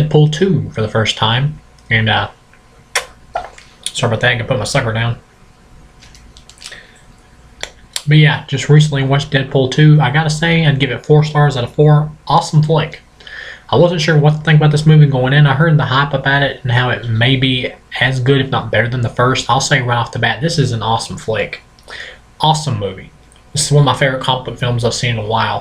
Deadpool 2 for the first time. And sorry about that, I can put my sucker down. But yeah, just recently watched Deadpool 2. I gotta say, I'd give it 4 stars out of 4. Awesome flick. I wasn't sure what to think about this movie going in. I heard the hype about it and how it may be as good, if not better than the first. I'll say right off the bat, this is an awesome flick. Awesome movie. This is one of my favorite comic book films I've seen in a while.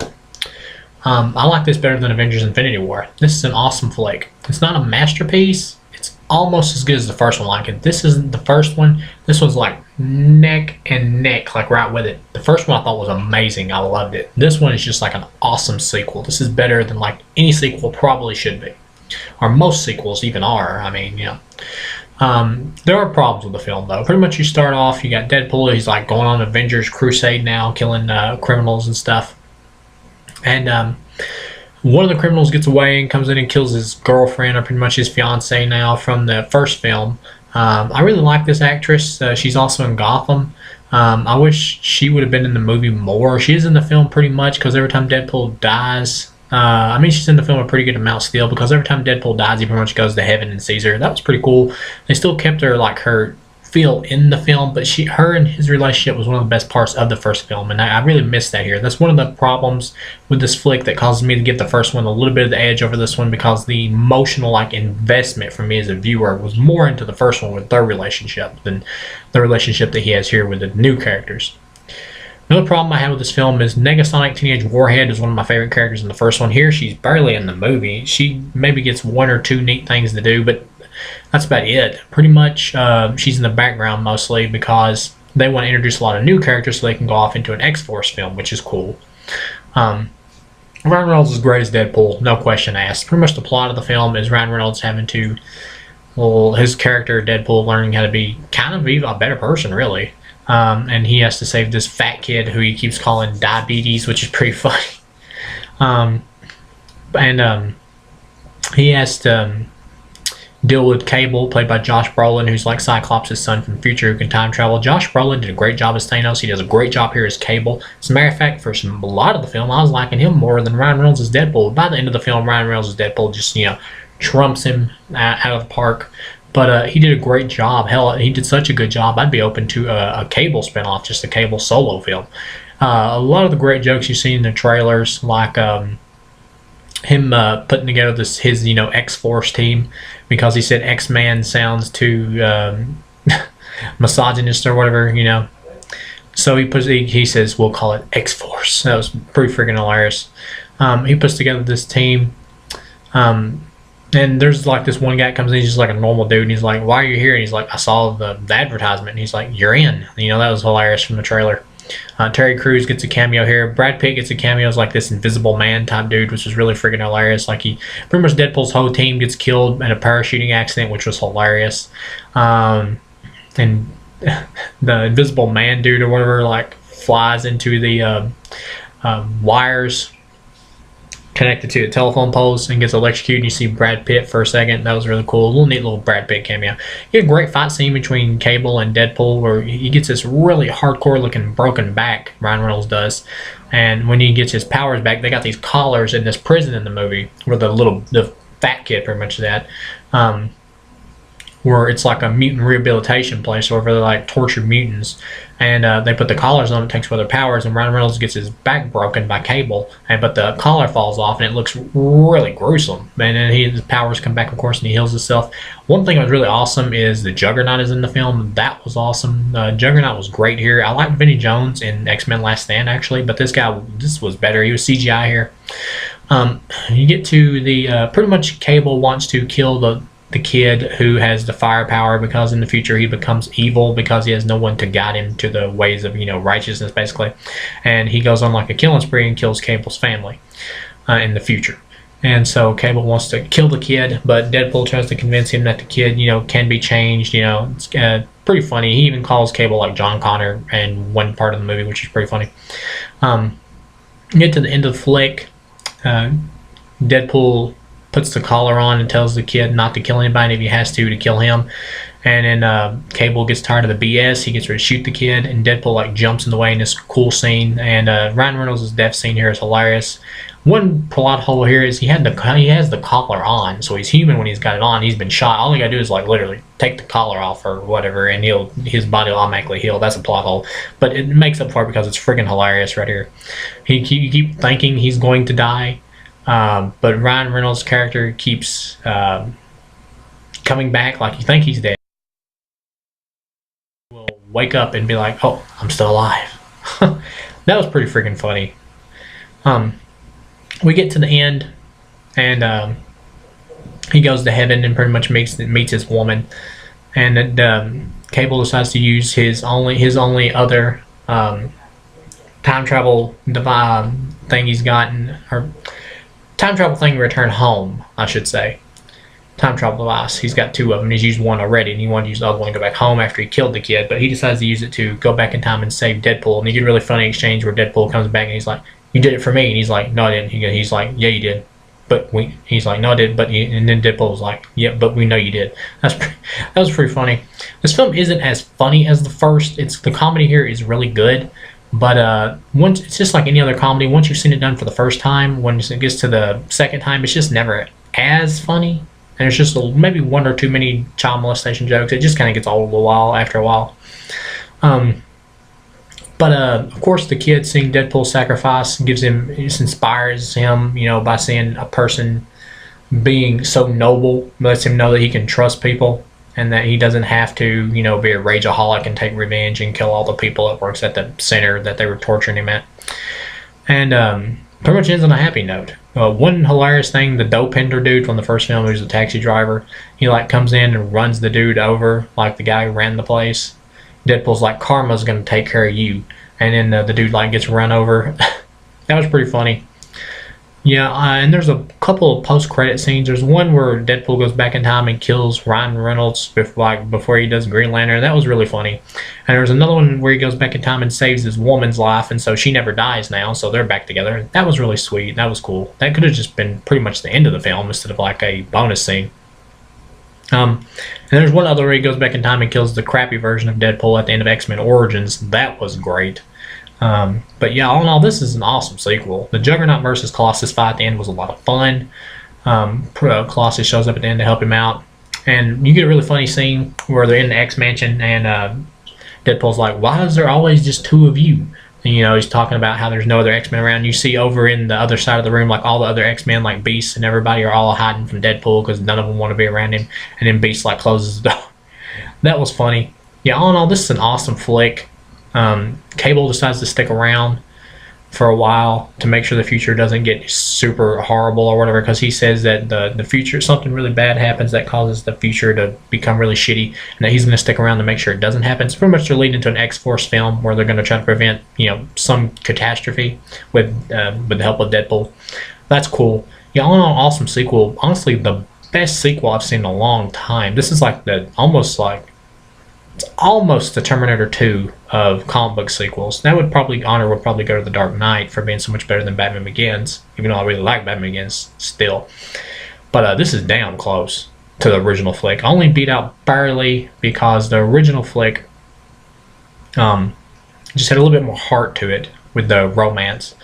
I like this better than Avengers Infinity War. This is an awesome flick. It's not a masterpiece. It's almost as good as the first one. Like, if this isn't the first one, this one's like neck and neck, like right with it. The first one I thought was amazing. I loved it. This one is just like an awesome sequel. This is better than like any sequel probably should be. Or most sequels even are. I mean, you know. There are problems with the film though. Pretty much you start off, you got Deadpool, he's like going on Avengers crusade now, killing criminals and stuff. And one of the criminals gets away and comes in and kills his girlfriend, or pretty much his fiance now, from the first film. I really like this actress. She's also in Gotham. I wish she would have been in the movie more. She is in the film pretty much because every time Deadpool dies, I mean, she's in the film a pretty good amount still, because every time Deadpool dies, he pretty much goes to heaven and sees her. That was pretty cool. They still kept her, like, her feel in the film, but her and his relationship was one of the best parts of the first film, and I really missed that here. That's one of the problems with this flick that causes me to give the first one a little bit of the edge over this one, because the emotional, like, investment for me as a viewer was more into the first one with their relationship than the relationship that he has here with the new characters. Another problem I have with this film is Negasonic Teenage Warhead is one of my favorite characters in the first one. Here, she's barely in the movie. She maybe gets 1 or 2 neat things to do, but that's about it. Pretty much, she's in the background mostly because they want to introduce a lot of new characters so they can go off into an X-Force film, which is cool. Ryan Reynolds is great as Deadpool, no question asked. Pretty much the plot of the film is Ryan Reynolds having to, well, his character Deadpool learning how to be kind of be a better person, really. And he has to save this fat kid who he keeps calling Diabetes, which is pretty funny. He has to deal with Cable, played by Josh Brolin, who's like Cyclops' son from the future who can time travel. Josh Brolin did a great job as Thanos. He does a great job here as Cable. As a matter of fact, for a lot of the film, I was liking him more than Ryan Reynolds as Deadpool. By the end of the film, Ryan Reynolds as Deadpool just, you know, trumps him out of the park. But he did a great job. Hell, he did such a good job. I'd be open to a Cable spinoff, just a Cable solo film. A lot of the great jokes you see in the trailers, like him putting together his X-Force team, because he said X-Man sounds too misogynist or whatever, you know. So he says we'll call it X-Force. That was pretty freaking hilarious. He puts together this team. And there's like this one guy comes in, he's just like a normal dude, and he's like, "Why are you here?" And he's like, "I saw the advertisement." And he's like, "You're in." You know, that was hilarious from the trailer. Terry Crews gets a cameo here. Brad Pitt gets a cameo as like this Invisible Man type dude, which was really freaking hilarious. Like, pretty much Deadpool's whole team gets killed in a parachuting accident, which was hilarious. And the Invisible Man dude or whatever, like, flies into the wires connected to the telephone poles and gets electrocuted. You see Brad Pitt for a second. That was really cool. A little neat little Brad Pitt cameo. You get a great fight scene between Cable and Deadpool where he gets this really hardcore looking broken back, Ryan Reynolds does. And when he gets his powers back, they got these collars in this prison in the movie where the fat kid pretty much that. Where it's like a mutant rehabilitation place where they like torture mutants, and they put the collars on, it takes away their powers, and Ryan Reynolds gets his back broken by Cable, but the collar falls off and it looks really gruesome, and then his powers come back, of course, and he heals himself. One thing that was really awesome is the Juggernaut is in the film. That was awesome. Juggernaut was great here. I liked Vinnie Jones in X-Men Last Stand actually, but this was better. He was CGI here. You get to the pretty much Cable wants to kill the kid who has the firepower, because in the future he becomes evil because he has no one to guide him to the ways of righteousness, basically. And he goes on like a killing spree and kills Cable's family in the future. And so Cable wants to kill the kid, but Deadpool tries to convince him that the kid can be changed. It's pretty funny. He even calls Cable like John Connor in one part of the movie, which is pretty funny. You get to the end of the flick. Deadpool puts the collar on and tells the kid not to kill anybody, if he has to kill him. And then Cable gets tired of the BS. He gets ready to shoot the kid, and Deadpool like jumps in the way in this cool scene. And Ryan Reynolds' death scene here is hilarious. One plot hole here is he has the collar on, so he's human when he's got it on. He's been shot. All he gotta do is like literally take the collar off or whatever, and his body will automatically heal. That's a plot hole, but it makes up for it because it's freaking hilarious right here. You keep thinking he's going to die, but Ryan Reynolds' character keeps coming back like you think he's dead. Will wake up and be like, "Oh, I'm still alive." That was pretty freaking funny. We get to the end, and he goes to heaven and pretty much meets his woman, and Cable decides to use his only other time travel thing he's gotten, or time travel thing to return home, I should say. Time travel device. He's got two of them. He's used one already, and he wanted to use the other one to go back home after he killed the kid. But he decides to use it to go back in time and save Deadpool. And they get a really funny exchange where Deadpool comes back and he's like, "You did it for me," and he's like, "No, I didn't." He's like, "Yeah, you did." But he's like, "No, I did." And then Deadpool's like, "Yeah, but we know you did." That was pretty funny. This film isn't as funny as the first. The comedy here is really good. But once it's just like any other comedy. Once you've seen it done for the first time, when it gets to the second time, it's just never as funny. And there's just maybe one or too many child molestation jokes. It just kind of gets old after a while. But of course, the kid seeing Deadpool sacrifice inspires him, by seeing a person being so noble, lets him know that he can trust people and that he doesn't have to, be a rageaholic and take revenge and kill all the people that works at the center that they were torturing him at. And pretty much ends on a happy note. One hilarious thing, the Dopinder dude from the first film, who's a taxi driver, he comes in and runs the dude over, like the guy who ran the place. Deadpool's like, "Karma's gonna take care of you," and then the dude gets run over. That was pretty funny. Yeah, and there's a couple of post-credit scenes. There's one where Deadpool goes back in time and kills Ryan Reynolds before he does Green Lantern. That was really funny. And there's another one where he goes back in time and saves his woman's life, and so she never dies now, so they're back together. That was really sweet. That was cool. That could have just been pretty much the end of the film instead of a bonus scene. And there's one other where he goes back in time and kills the crappy version of Deadpool at the end of X-Men Origins. That was great. But yeah, all in all, this is an awesome sequel. The Juggernaut versus Colossus fight at the end was a lot of fun. Colossus shows up at the end to help him out, and you get a really funny scene where they're in the X-Mansion, and Deadpool's like, "Why is there always just two of you?" And, he's talking about how there's no other X-Men around. You see over in the other side of the room, all the other X-Men, like Beast and everybody, are all hiding from Deadpool because none of them want to be around him. And then Beast closes the door. That was funny. Yeah, all in all, this is an awesome flick. Cable decides to stick around for a while to make sure the future doesn't get super horrible or whatever, because he says that the future, something really bad happens that causes the future to become really shitty, and that he's going to stick around to make sure it doesn't happen. So pretty much they're leading to an X-Force film where they're going to try to prevent some catastrophe with the help of Deadpool. That's cool. Yeah, all in all, awesome sequel. Honestly, the best sequel I've seen in a long time. This is it's almost the Terminator 2 of comic book sequels. That would probably go to The Dark Knight for being so much better than Batman Begins, even though I really like Batman Begins still. But this is damn close to the original flick. Only beat out barely because the original flick just had a little bit more heart to it with the romance.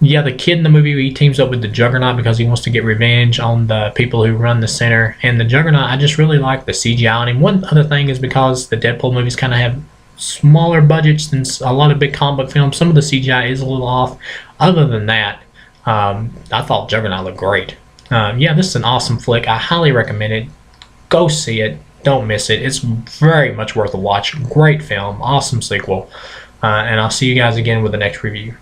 Yeah, the kid in the movie, he teams up with the Juggernaut because he wants to get revenge on the people who run the center. And the Juggernaut, I just really like the CGI on him. One other thing is because the Deadpool movies kind of have smaller budgets than a lot of big comic book films, some of the CGI is a little off. Other than that, I thought Juggernaut looked great. Yeah, this is an awesome flick. I highly recommend it. Go see it. Don't miss it. It's very much worth a watch. Great film. Awesome sequel. And I'll see you guys again with the next review.